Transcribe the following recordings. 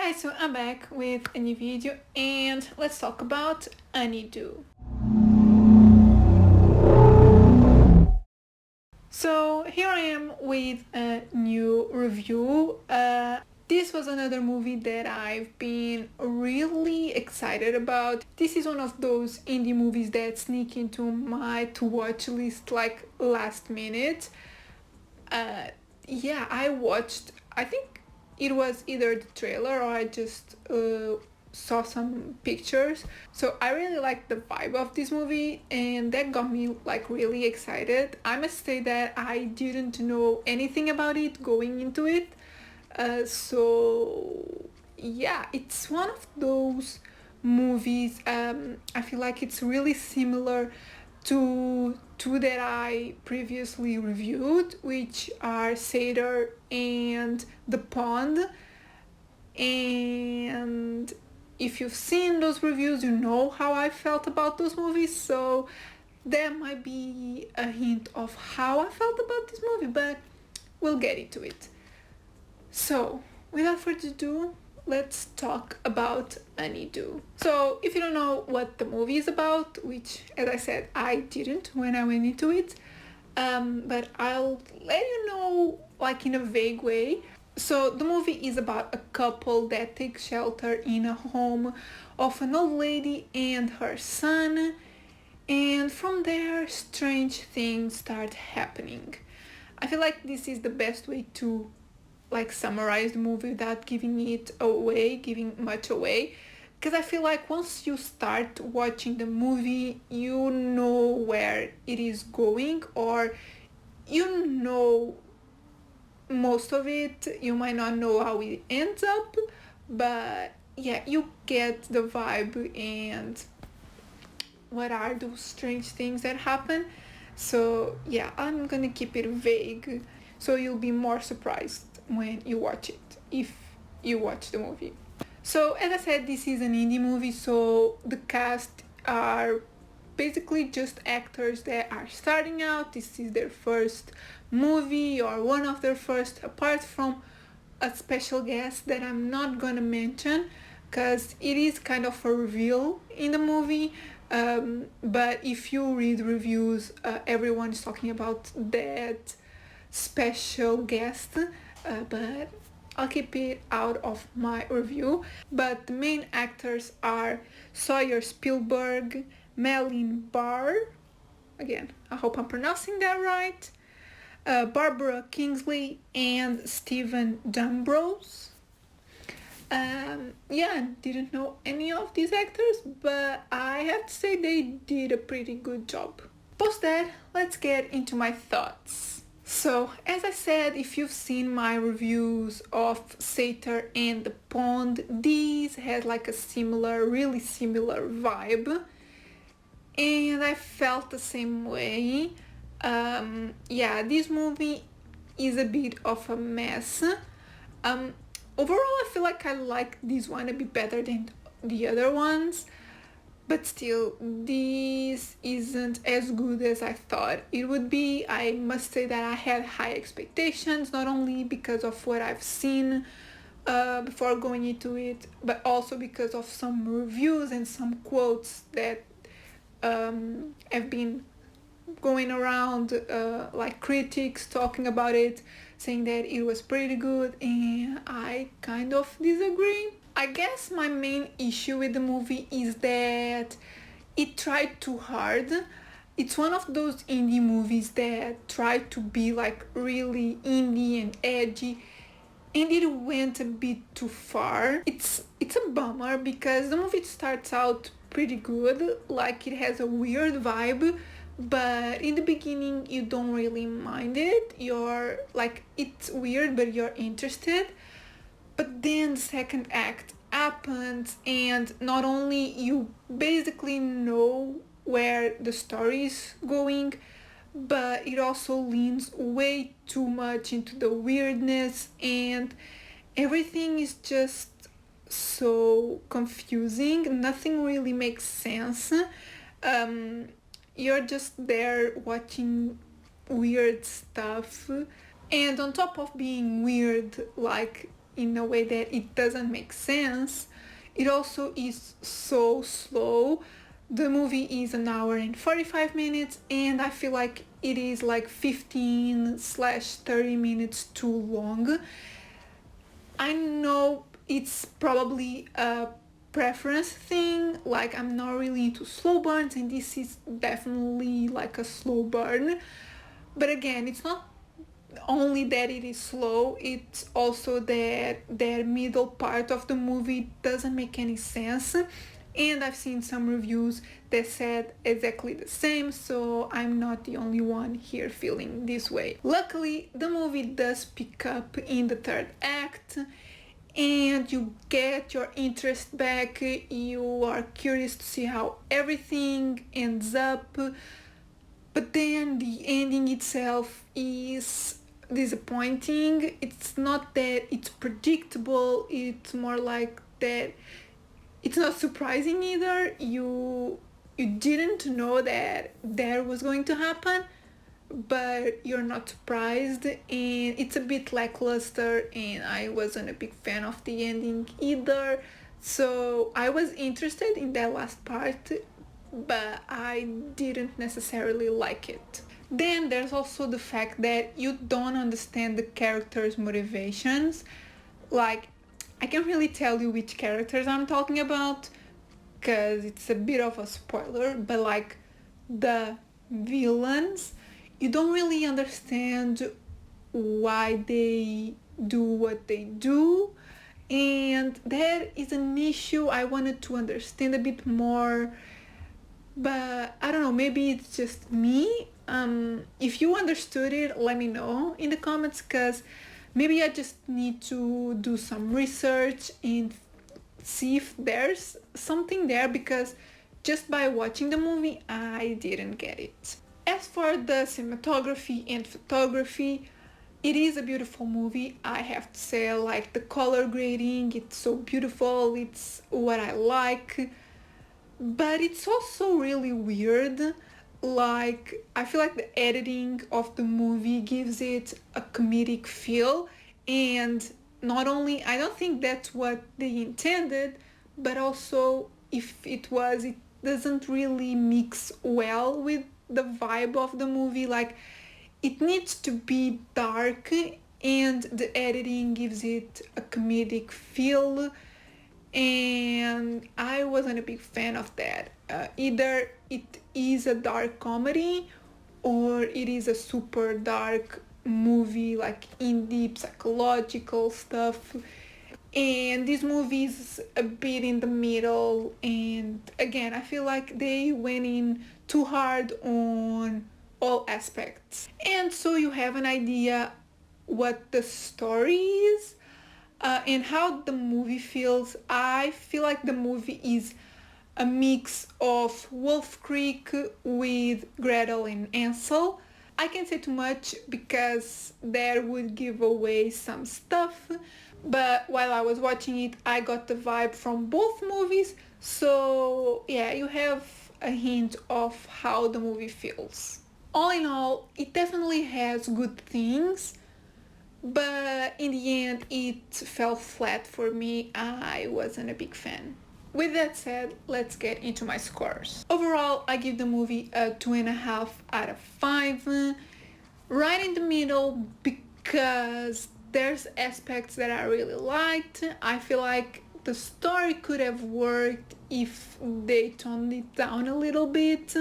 Guys, so I'm back with a new video and let's talk about Honeydew. So here I am with a new review. This was another movie that I've been really excited about. This is one of those indie movies that sneak into my to-watch list like last minute. I watched, I think it was either the trailer or I just saw some pictures. So I really liked the vibe of this movie and that got me like really excited. I must say that I didn't know anything about it going into it. It's one of those movies. I feel like it's really similar to two that I previously reviewed, which are Seder and The Pond. And if you've seen those reviews, you know how I felt about those movies, so that might be a hint of how I felt about this movie, but we'll get into it. So, without further ado, let's talk about Honeydew. So, if you don't know what the movie is about, which, as I said, I didn't when I went into it, but I'll let you know, like in a vague way. So, the movie is about a couple that takes shelter in a home of an old lady and her son, and from there, strange things start happening. I feel like this is the best way to like summarize the movie without giving much away, because I feel like once you start watching the movie you know where it is going, or you know most of it. You might not know how it ends up, but yeah, you get the vibe and what are those strange things that happen. So yeah, I'm gonna keep it vague so you'll be more surprised when you watch it, if you watch the movie. So as I said, this is an indie movie, so the cast are basically just actors that are starting out. This is their first movie or one of their first, apart from a special guest that I'm not gonna mention because it is kind of a reveal in the movie. But if you read reviews, everyone is talking about that special guest, but I'll keep it out of my review. But the main actors are Sawyer Spielberg, Malin Barr, again, I hope I'm pronouncing that right, Barbara Kingsley, and Stephen Dambrose. Didn't know any of these actors, but I have to say they did a pretty good job. Post that, let's get into my thoughts. So, as I said, if you've seen my reviews of Seder and The Pond, these had like a really similar vibe, and I felt the same way. This movie is a bit of a mess. Overall, I feel like I like this one a bit better than the other ones, but still, this isn't as good as I thought it would be. I must say that I had high expectations, not only because of what I've seen before going into it, but also because of some reviews and some quotes that have been going around, like critics talking about it, saying that it was pretty good, and I kind of disagree. I guess my main issue with the movie is that it tried too hard. It's one of those indie movies that tried to be like really indie and edgy, and it went a bit too far. It's a bummer because the movie starts out pretty good, like it has a weird vibe, but in the beginning you don't really mind it. You're like, it's weird but you're interested. But then the second act happens, and not only you basically know where the story is going, but it also leans way too much into the weirdness, and everything is just so confusing. Nothing really makes sense. You're just there watching weird stuff, and on top of being weird, like in a way that it doesn't make sense. It also is so slow. The movie is an hour and 45 minutes, and I feel like it is like 15/30 minutes too long. I know it's probably a preference thing, like I'm not really into slow burns, and this is definitely like a slow burn. But again, it's not only that it is slow, it's also that their middle part of the movie doesn't make any sense. And I've seen some reviews that said exactly the same, so I'm not the only one here feeling this way. Luckily, the movie does pick up in the third act, and you get your interest back. You are curious to see how everything ends up, but then the ending itself is disappointing. It's not that it's predictable, it's more like that it's not surprising either. You didn't know that was going to happen, but you're not surprised, and it's a bit lackluster, and I wasn't a big fan of the ending either. So I was interested in that last part, but I didn't necessarily like it. Then there's also the fact that you don't understand the characters' motivations. Like, I can't really tell you which characters I'm talking about because it's a bit of a spoiler, but like the villains, you don't really understand why they do what they do, and that is an issue I wanted to understand a bit more, but I don't know, maybe it's just me. If you understood it, let me know in the comments, because maybe I just need to do some research and see if there's something there, because just by watching the movie I didn't get it. As for the cinematography and photography, it is a beautiful movie, I have to say. I like the color grading, it's so beautiful, it's what I like, but it's also really weird. Like, I feel like the editing of the movie gives it a comedic feel, and not only, I don't think that's what they intended, but also if it was, it doesn't really mix well with the vibe of the movie. Like, it needs to be dark, and the editing gives it a comedic feel, and I wasn't a big fan of that. Either it is a dark comedy or it is a super dark movie, like in deep psychological stuff, and this movie is a bit in the middle. And again, I feel like they went in too hard on all aspects. And so you have an idea what the story is, and how the movie feels. I feel like the movie is a mix of Wolf Creek with Gretel and Hansel. I can't say too much because that would give away some stuff, but while I was watching it I got the vibe from both movies, so yeah, you have a hint of how the movie feels. All in all, it definitely has good things, but in the end it fell flat for me. I wasn't a big fan. With that said, let's get into my scores. Overall, I give the movie a 2.5 out of 5. Right in the middle, because there's aspects that I really liked. I feel like the story could have worked if they toned it down a little bit.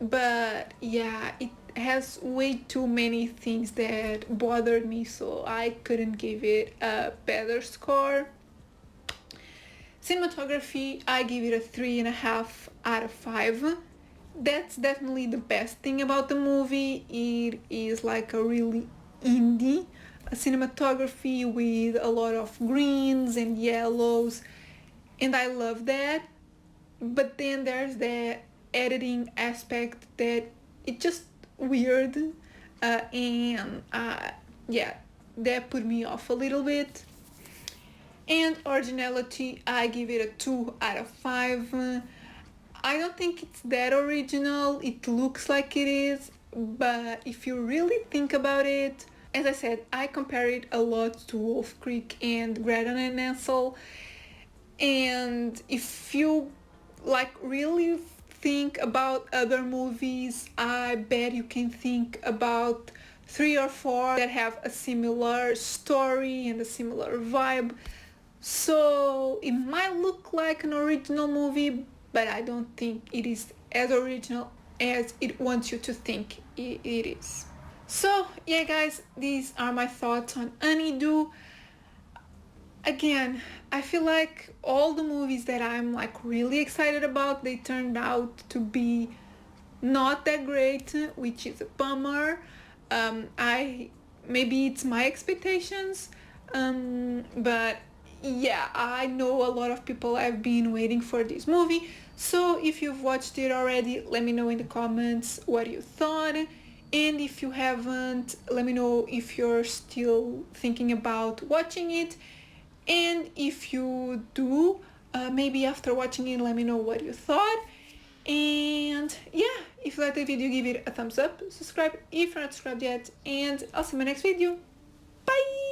But yeah, it has way too many things that bothered me, so I couldn't give it a better score. Cinematography, I give it a 3.5 out of 5. That's definitely the best thing about the movie. It is like a really indie cinematography with a lot of greens and yellows, and I love that. But then there's the editing aspect that it's just weird, and yeah, that put me off a little bit. And originality, I give it a 2 out of 5. I don't think it's that original. It looks like it is, but if you really think about it, as I said, I compare it a lot to Wolf Creek and Gretel and Hansel. And if you like really think about other movies, I bet you can think about 3 or 4 that have a similar story and a similar vibe. So it might look like an original movie, but I don't think it is as original as it wants you to think it is. So yeah guys, these are my thoughts on Honeydew. Again, I feel like all the movies that I'm like really excited about, they turned out to be not that great, which is a bummer. I maybe it's my expectations, but yeah, I know a lot of people have been waiting for this movie. So if you've watched it already, let me know in the comments what you thought. And if you haven't, let me know if you're still thinking about watching it. And if you do, maybe after watching it, let me know what you thought. And yeah, if you liked the video, give it a thumbs up, subscribe if you're not subscribed yet, and I'll see you in my next video. Bye!